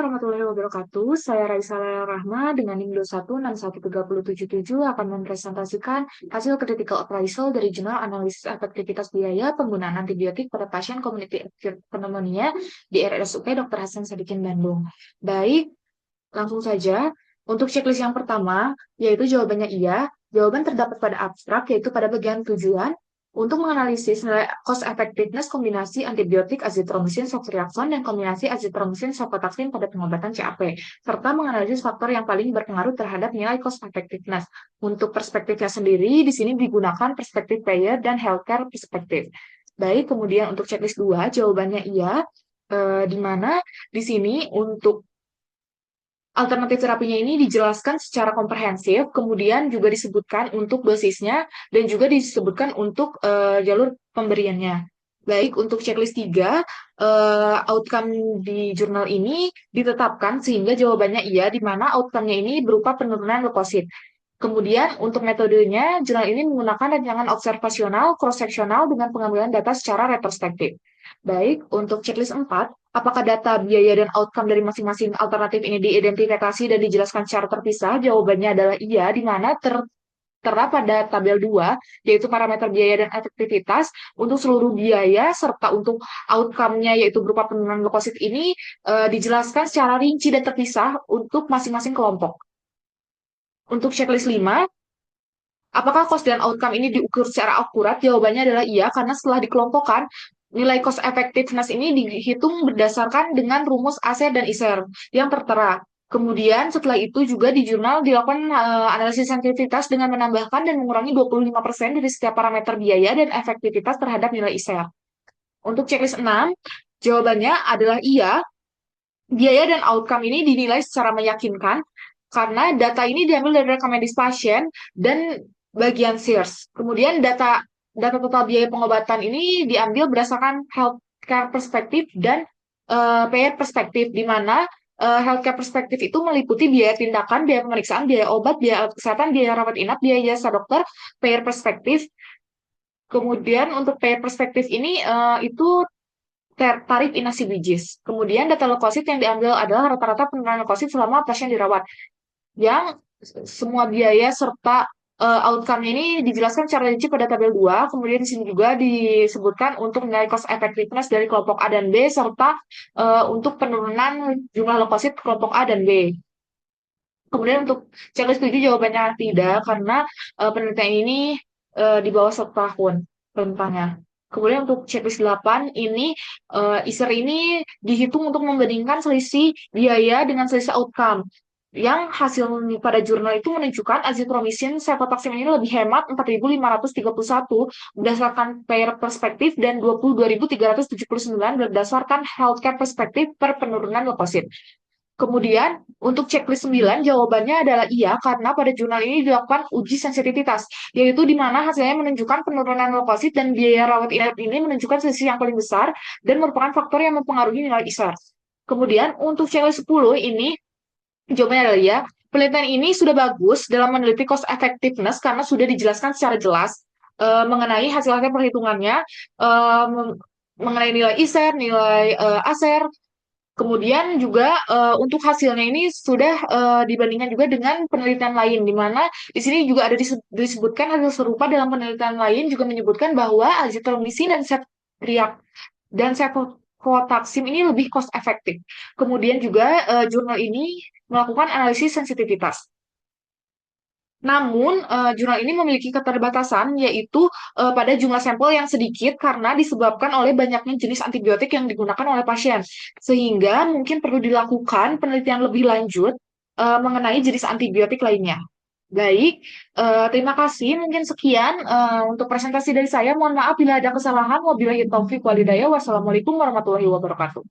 Warahmatullahi wabarakatuh. Saya Raisa Rahma dengan NIM 2161377 akan mempresentasikan hasil critical appraisal dari jurnal analisis efektivitas biaya penggunaan antibiotik pada pasien community acute pneumonia di RSUP Dr. Hasan Sadikin Bandung. Baik, langsung saja. Untuk checklist yang pertama, yaitu jawabannya iya. Jawaban terdapat pada abstrak, yaitu pada bagian tujuan untuk menganalisis nilai cost effectiveness kombinasi antibiotik azitromisin ceftriaxone dan kombinasi azitromisin cefotaxime pada pengobatan CAP, serta menganalisis faktor yang paling berpengaruh terhadap nilai cost effectiveness. Untuk perspektifnya sendiri, di sini digunakan perspektif payer dan healthcare perspektif. Baik, kemudian untuk checklist 2, jawabannya iya, di mana di sini untuk alternatif terapinya ini dijelaskan secara komprehensif, kemudian juga disebutkan untuk dosisnya, dan juga disebutkan untuk jalur pemberiannya. Baik, untuk checklist 3, outcome di jurnal ini ditetapkan sehingga jawabannya iya, di mana outcome-nya ini berupa penurunan leukosit. Kemudian untuk metodenya, jurnal ini menggunakan rancangan observasional cross-seksional dengan pengambilan data secara retrospektif. Baik, untuk checklist 4, apakah data biaya dan outcome dari masing-masing alternatif ini diidentifikasi dan dijelaskan secara terpisah? Jawabannya adalah iya, di mana tertera pada tabel 2, yaitu parameter biaya dan efektivitas untuk seluruh biaya, serta untuk outcome-nya, yaitu berupa penurunan leukosit ini, dijelaskan secara rinci dan terpisah untuk masing-masing kelompok. Untuk checklist 5, apakah cost dan outcome ini diukur secara akurat? Jawabannya adalah iya, karena setelah dikelompokkan, nilai cost effectiveness ini dihitung berdasarkan dengan rumus ASER dan ISER yang tertera. Kemudian setelah itu juga di jurnal dilakukan analisis sensitivitas dengan menambahkan dan mengurangi 25% dari setiap parameter biaya dan efektivitas terhadap nilai ISER. Untuk checklist 6, jawabannya adalah iya, biaya dan outcome ini dinilai secara meyakinkan karena data ini diambil dari rekam medis pasien dan bagian SIRS. Kemudian data total biaya pengobatan ini diambil berdasarkan healthcare perspektif dan payer perspektif, di mana healthcare perspektif itu meliputi biaya tindakan, biaya pemeriksaan, biaya obat, biaya alat kesehatan, biaya rawat inap, biaya jasa dokter, payer perspektif. Kemudian untuk payer perspektif ini itu tarif inasi bijis. Kemudian data leukosit yang diambil adalah rata-rata penurunan leukosit selama pasien dirawat, yang semua biaya serta outcome-nya ini dijelaskan secara rinci pada tabel 2. Kemudian di sini juga disebutkan untuk nilai cost effectiveness dari kelompok A dan B, serta untuk penurunan jumlah leukosit kelompok A dan B. Kemudian untuk checklist 7 jawabannya tidak, karena penelitian ini di bawah 1 tahun rentangnya. Kemudian untuk checklist 8 ini, ISER ini dihitung untuk membandingkan selisih biaya dengan selisih outcome. Yang hasil pada jurnal itu menunjukkan azitromisin cefotaxime ini lebih hemat 4.531 berdasarkan payer perspektif dan 22.379 berdasarkan healthcare perspektif per penurunan leukosit. Kemudian, untuk checklist 9, jawabannya adalah iya, karena pada jurnal ini dilakukan uji sensitivitas, yaitu di mana hasilnya menunjukkan penurunan leukosit dan biaya rawat inap ini menunjukkan selisih yang paling besar dan merupakan faktor yang mempengaruhi nilai ISAR. Kemudian, untuk checklist 10 ini, jawabannya adalah iya. Penelitian ini sudah bagus dalam meneliti cost effectiveness karena sudah dijelaskan secara jelas mengenai hasil-hasil perhitungannya, mengenai nilai ISER, nilai ASER. Kemudian juga untuk hasilnya ini sudah dibandingkan juga dengan penelitian lain, di mana di sini juga ada disebutkan hasil serupa dalam penelitian lain juga menyebutkan bahwa azitromisin dan cefotaxime ini lebih cost efektif. Kemudian juga jurnal ini melakukan analisis sensitivitas. Namun, jurnal ini memiliki keterbatasan, yaitu pada jumlah sampel yang sedikit karena disebabkan oleh banyaknya jenis antibiotik yang digunakan oleh pasien. Sehingga mungkin perlu dilakukan penelitian lebih lanjut mengenai jenis antibiotik lainnya. Baik, terima kasih. Mungkin sekian untuk presentasi dari saya. Mohon maaf bila ada kesalahan. Wabillahi taufiq walhidayah. Wassalamualaikum warahmatullahi wabarakatuh.